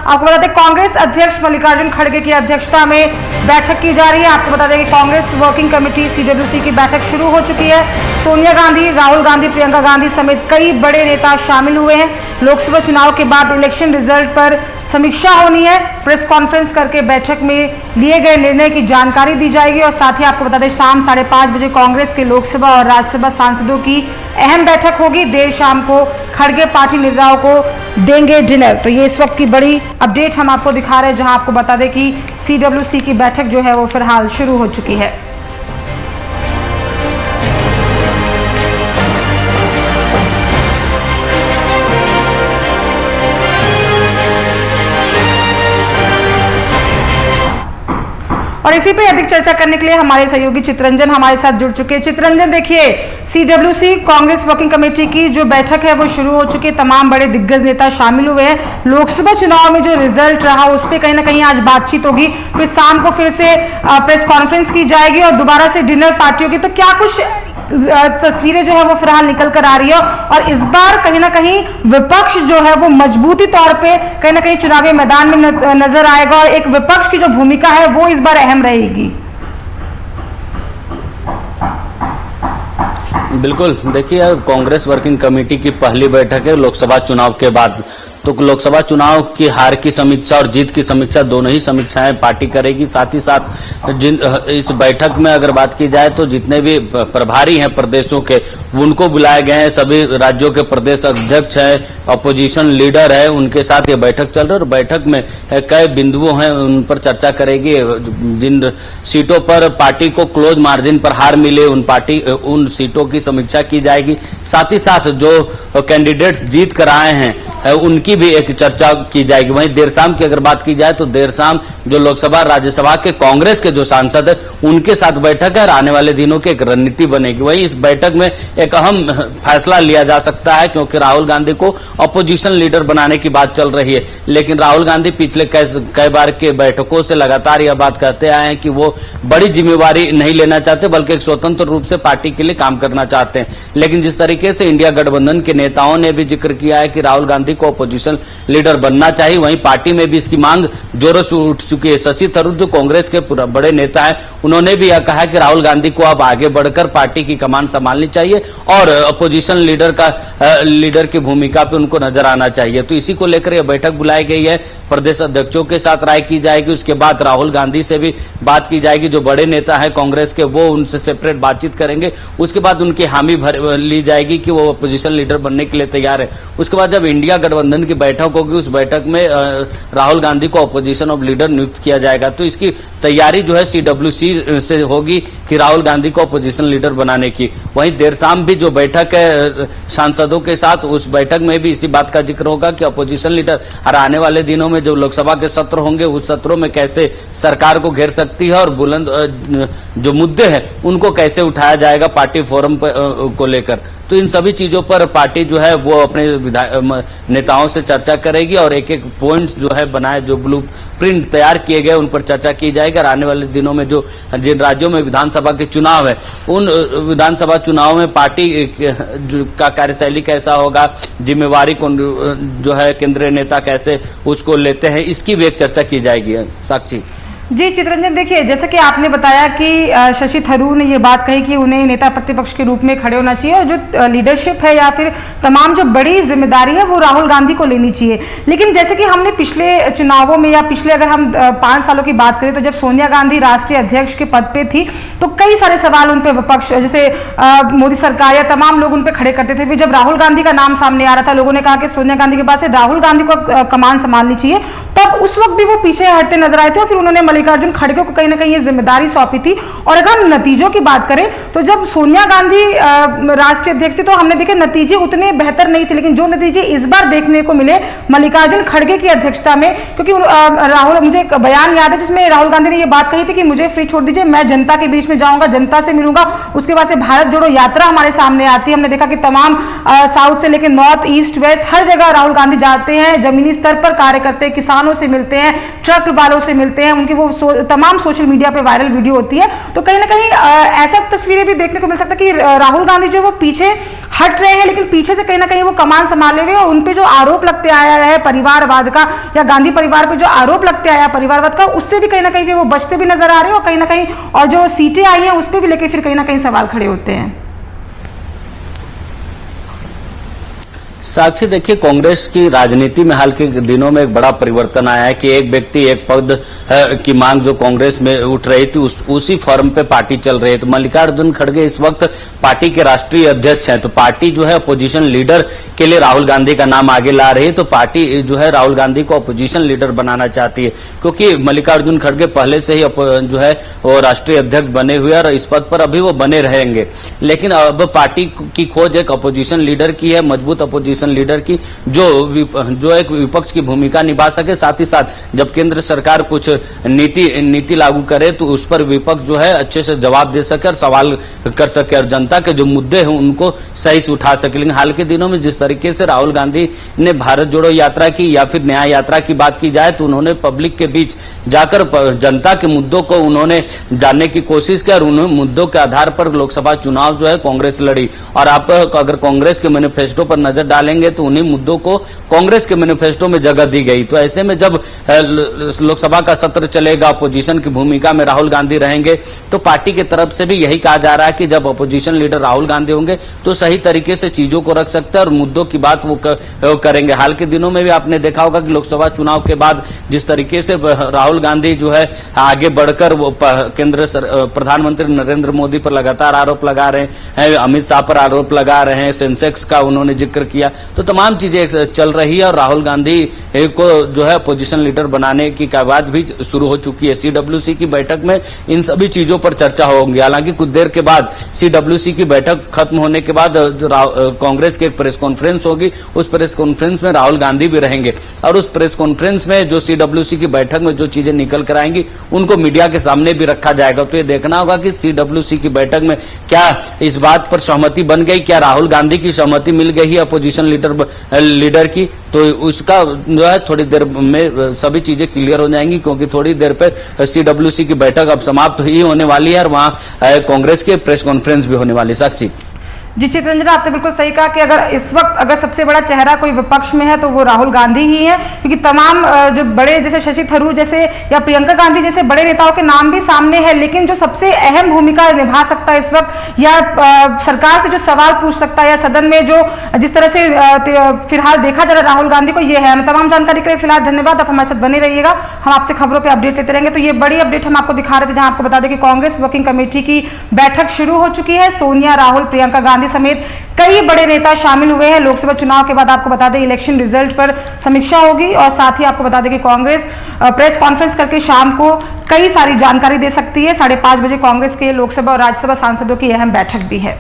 आपको बता दें कांग्रेस अध्यक्ष मल्लिकार्जुन खड़गे की अध्यक्षता में बैठक की जा रही है। आपको बता दें कि कांग्रेस वर्किंग कमेटी CWC की बैठक शुरू हो चुकी है। सोनिया गांधी, राहुल गांधी, प्रियंका गांधी समेत कई बड़े नेता शामिल हुए हैं। लोकसभा चुनाव के बाद इलेक्शन रिजल्ट पर समीक्षा होनी है। प्रेस कॉन्फ्रेंस करके बैठक में लिए गए निर्णय की जानकारी दी जाएगी और साथ ही आपको बता दें शाम 5:30 बजे कांग्रेस के लोकसभा और राज्यसभा सांसदों की अहम बैठक होगी। देर शाम को खड़गे पार्टी नेताओं को देंगे डिनर। तो ये इस वक्त की बड़ी अपडेट हम आपको दिखा रहे हैं, जहां आपको बता दें कि CWC की बैठक जो है वो फिलहाल शुरू हो चुकी है। और इसी पे अधिक चर्चा करने के लिए हमारे सहयोगी चित्रंजन हमारे साथ जुड़ चुके हैं। चित्रंजन, देखिए CWC कांग्रेस वर्किंग कमेटी की जो बैठक है वो शुरू हो चुकी है। तमाम बड़े दिग्गज नेता शामिल हुए हैं। लोकसभा चुनाव में जो रिजल्ट रहा उस पर कहीं ना कहीं आज बातचीत होगी, फिर शाम को फिर से प्रेस कॉन्फ्रेंस की जाएगी और दोबारा से डिनर पार्टी होगी। तो क्या कुछ तस्वीरें जो है वो फिलहाल निकल कर आ रही है और इस बार कहीं ना कहीं विपक्ष जो है वो मजबूती तौर पे कहीं ना कहीं चुनावी मैदान में नजर आएगा और एक विपक्ष की जो भूमिका है वो इस बार अहम रहेगी। बिल्कुल, देखिए कांग्रेस वर्किंग कमेटी की पहली बैठक है लोकसभा चुनाव के बाद। तो लोकसभा चुनाव की हार की समीक्षा और जीत की समीक्षा दोनों ही समीक्षाएं पार्टी करेगी। साथ ही साथ इस बैठक में अगर बात की जाए तो जितने भी प्रभारी हैं प्रदेशों के उनको बुलाए गए हैं। सभी राज्यों के प्रदेश अध्यक्ष हैं, अपोजिशन लीडर है, उनके साथ ये बैठक चल रही है और बैठक में कई बिंदुओं हैं उन पर चर्चा करेगी। जिन सीटों पर पार्टी को क्लोज मार्जिन पर हार मिले उन सीटों की समीक्षा की जाएगी। साथ ही साथ जो कैंडिडेट्स जीत कर आए हैं उनकी भी एक चर्चा की जाएगी। वहीं देर शाम की अगर बात की जाए तो देर शाम जो लोकसभा राज्यसभा के कांग्रेस के जो सांसद है उनके साथ बैठक है और आने वाले दिनों की एक रणनीति बनेगी। वहीं इस बैठक में एक अहम फैसला लिया जा सकता है क्योंकि राहुल गांधी को अपोजिशन लीडर बनाने की बात चल रही है। लेकिन राहुल गांधी पिछले कई बार के बैठकों से लगातार यह बात कहते आए हैं कि वो बड़ी जिम्मेवारी नहीं लेना चाहते बल्कि एक स्वतंत्र रूप से पार्टी के लिए काम करना चाहते हैं। लेकिन जिस तरीके से इंडिया गठबंधन के नेताओं ने भी जिक्र किया है कि राहुल गांधी को अपोजिशन लीडर बनना चाहिए, वहीं पार्टी में भी इसकी मांग जोरों से उठ चुकी है। शशि थरूर जो कांग्रेस के बड़े नेता हैं उन्होंने भी यह कहा कि राहुल गांधी को अब आगे बढ़कर पार्टी की कमान संभालनी चाहिए और अपोजिशन लीडर की भूमिका पे उनको नजर आना चाहिए। तो इसी को लेकर यह बैठक बुलाई गई है। प्रदेश अध्यक्षों के साथ राय की जाएगी, उसके बाद राहुल गांधी से भी बात की जाएगी। जो बड़े नेता है कांग्रेस के वो उनसे सेपरेट बातचीत करेंगे। उसके बाद उनकी हामी ली जाएगी कि वो अपोजिशन लीडर बनने के लिए तैयार है। उसके बाद जब इंडिया गठबंधन की बैठक होगी उस बैठक में राहुल गांधी को अपोजिशन ऑफ लीडर नियुक्त किया जाएगा। तो इसकी तैयारी जो है CWC से होगी कि राहुल गांधी को अपोजिशन लीडर बनाने की। वहीं देर शाम भी जो बैठक है सांसदों के साथ उस बैठक में भी इसी बात का जिक्र होगा कि अपोजिशन लीडर और आने वाले दिनों में जो लोकसभा के सत्र होंगे उस सत्रों में कैसे सरकार को घेर सकती है और बुलंद जो मुद्दे हैं उनको कैसे उठाया जाएगा पार्टी फोरम को लेकर। तो इन सभी चीजों पर पार्टी जो है वो अपने नेताओं से चर्चा करेगी और एक एक पॉइंट जो है बनाए जो ब्लूप्रिंट तैयार किए गए उन पर चर्चा की जाएगी। और आने वाले दिनों में जो जिन राज्यों में विधानसभा के चुनाव है उन विधानसभा चुनाव में पार्टी का कार्यशैली कैसा होगा, जिम्मेवारी कौन जो है केंद्रीय नेता कैसे उसको लेते हैं, इसकी भी एक चर्चा की जाएगी। साक्षी जी चित्रंजन, देखिए जैसे कि आपने बताया कि शशि थरूर ने ये बात कही कि उन्हें नेता प्रतिपक्ष के रूप में खड़े होना चाहिए और जो लीडरशिप है या फिर तमाम जो बड़ी जिम्मेदारी है वो राहुल गांधी को लेनी चाहिए। लेकिन जैसे कि हमने पिछले चुनावों में या पिछले अगर हम 5 सालों की बात करें तो जब सोनिया गांधी राष्ट्रीय अध्यक्ष के पद पे थी तो कई सारे सवाल उन पर विपक्ष जैसे मोदी सरकार या तमाम लोग उन पर खड़े करते थे। फिर जब राहुल गांधी का नाम सामने आ रहा था लोगों ने कहा कि सोनिया गांधी के पास से राहुल गांधी को कमान संभालनी चाहिए, तब उस वक्त भी वो पीछे हटते नजर आए थे और फिर उन्होंने मल्लिकार्जुन खड़गे को कहीं ना कहीं ये जिम्मेदारी सौंपी थी। और अगर हम नतीजों की बात करें तो जब सोनिया गांधी राष्ट्रीय अध्यक्ष थी तो हमने देखे नतीजे उतने बेहतर नहीं थे, लेकिन जो नतीजे इस बार देखने को मिले मल्लिकार्जुन खड़गे की अध्यक्षता में, क्योंकि राहुल मुझे एक बयान याद है जिसमें राहुल गांधी ने यह बात कही थी कि मुझे फ्री छोड़ दीजिए, मैं जनता के बीच में जाऊंगा, जनता से मिलूंगा। उसके बाद से भारत जोड़ो यात्रा हमारे सामने आती है। हमने देखा कि तमाम साउथ से लेकर नॉर्थ ईस्ट वेस्ट हर जगह राहुल गांधी जाते हैं, जमीनी स्तर पर कार्य करते हैं, किसानों से मिलते हैं, ट्रक वालों से मिलते हैं, उनकी वो वो तमाम सोशल मीडिया पे वायरल वीडियो होती है, तो कहीं ना कहीं ऐसा तस्वीरें भी देखने को मिल सकता है कि राहुल गांधी जो वो पीछे हट रहे हैं, लेकिन पीछे से कहीं ना कहीं वो कमान संभाले हुए, और उन पे जो आरोप लगते आया है परिवारवाद का या गांधी परिवार पे जो आरोप लगते आया परिवारवाद का, उससे भी कहीं ना कहीं वो बचते भी नजर आ रहे हैं, और कहीं ना कहीं और जो सीटें आई हैं उस पर भी लेके फिर कहीं ना कहीं सवाल खड़े होते हैं। साक्षी, देखिए कांग्रेस की राजनीति में हाल के दिनों में एक बड़ा परिवर्तन आया है कि एक व्यक्ति एक पद की मांग जो कांग्रेस में उठ रही थी उसी फॉर्म पे पार्टी चल रही है। तो मल्लिकार्जुन खड़गे इस वक्त पार्टी के राष्ट्रीय अध्यक्ष हैं, तो पार्टी जो है अपोजिशन लीडर के लिए राहुल गांधी का नाम आगे ला रही है। तो पार्टी जो है राहुल गांधी को अपोजिशन लीडर बनाना चाहती है, क्योंकि मल्लिकार्जुन खड़गे पहले से ही जो है वो राष्ट्रीय अध्यक्ष बने हुए और इस पद पर अभी वो बने रहेंगे। लेकिन अब पार्टी की खोज एक अपोजिशन लीडर की है, मजबूत अपोजिशन लीडर की, जो एक विपक्ष की भूमिका निभा सके, साथ ही साथ जब केंद्र सरकार कुछ नीति लागू करे तो उस पर विपक्ष जो है अच्छे से जवाब दे सके और सवाल कर सके और जनता के जो मुद्दे हैं उनको सही से उठा सके। लेकिन हाल के दिनों में जिस तरीके से राहुल गांधी ने भारत जोड़ो यात्रा की या फिर न्याय यात्रा की बात की जाए तो उन्होंने पब्लिक के बीच जाकर जनता के मुद्दों को उन्होंने जानने की कोशिश की और उन मुद्दों के आधार पर लोकसभा चुनाव जो है कांग्रेस लड़ी। और आप अगर कांग्रेस के मैनिफेस्टो पर नजर डालेंगे तो उन्हीं मुद्दों को कांग्रेस के मैनिफेस्टो में जगह दी गई। तो ऐसे में जब लोकसभा का सत्र चलेगा, अपोजिशन की भूमिका में राहुल गांधी रहेंगे, तो पार्टी की तरफ से भी यही कहा जा रहा है कि जब अपोजिशन लीडर राहुल गांधी होंगे तो सही तरीके से चीजों को रख सकते हैं और मुद्दों की बात वो करेंगे। हाल के दिनों में भी आपने देखा होगा कि लोकसभा चुनाव के बाद जिस तरीके से राहुल गांधी जो है आगे बढ़कर वो प्रधानमंत्री नरेंद्र मोदी पर लगातार आरोप लगा रहे हैं, अमित शाह पर आरोप लगा रहे हैं, सेंसेक्स का उन्होंने जिक्र किया, तो तमाम चीजें चल रही है और राहुल गांधी को जो है पोजीशन लीडर बनाने की बात भी शुरू हो चुकी है। सीडब्ल्यूसी की बैठक में इन सभी चीजों पर चर्चा होगी। हालांकि कुछ देर के बाद सीडब्ल्यूसी की बैठक खत्म होने के बाद कांग्रेस की एक प्रेस कॉन्फ्रेंस होगी, उस प्रेस कॉन्फ्रेंस में राहुल गांधी भी रहेंगे और उस प्रेस कॉन्फ्रेंस में जो सीडब्ल्यूसी की बैठक में जो चीजें निकल कर आएंगी उनको मीडिया के सामने भी रखा जाएगा। तो ये देखना होगा कि सीडब्ल्यूसी की बैठक में क्या इस बात पर सहमति बन गई, क्या राहुल गांधी की सहमति मिल गई है अपोजिशन लीडर की, तो उसका जो है थोड़ी देर में सभी चीजें क्लियर हो जाएंगी, क्योंकि थोड़ी देर पर सीडब्ल्यूसी की बैठक अब समाप्त ही होने वाली है और वहां कांग्रेस के प्रेस कॉन्फ्रेंस भी होने वाली। साक्षी जी, चितरंजन आपने बिल्कुल सही कहा कि अगर इस वक्त अगर सबसे बड़ा चेहरा कोई विपक्ष में है तो वो राहुल गांधी ही है, क्योंकि तमाम जो बड़े जैसे शशि थरूर जैसे या प्रियंका गांधी जैसे बड़े नेताओं के नाम भी सामने है, लेकिन जो सबसे अहम भूमिका निभा सकता है इस वक्त या सरकार से जो सवाल पूछ सकता है या सदन में जो जिस तरह से फिलहाल देखा जा रहा है राहुल गांधी को, ये है। तमाम जानकारी के लिए फिलहाल धन्यवाद, आप हमारे साथ बने रहिएगा, हम आपसे खबरों पर अपडेट लेते रहेंगे। तो ये बड़ी अपडेट हम आपको दिखा रहे थे, जहां आपको बता दें कि कांग्रेस वर्किंग कमेटी की बैठक शुरू हो चुकी है। सोनिया, राहुल, प्रियंका गांधी समेत कई बड़े नेता शामिल हुए हैं। लोकसभा चुनाव के बाद आपको बता दें इलेक्शन रिजल्ट पर समीक्षा होगी और साथ ही आपको बता दें कि कांग्रेस प्रेस कॉन्फ्रेंस करके शाम को कई सारी जानकारी दे सकती है। 5:30 बजे कांग्रेस के लोकसभा और राज्यसभा सांसदों की अहम बैठक भी है।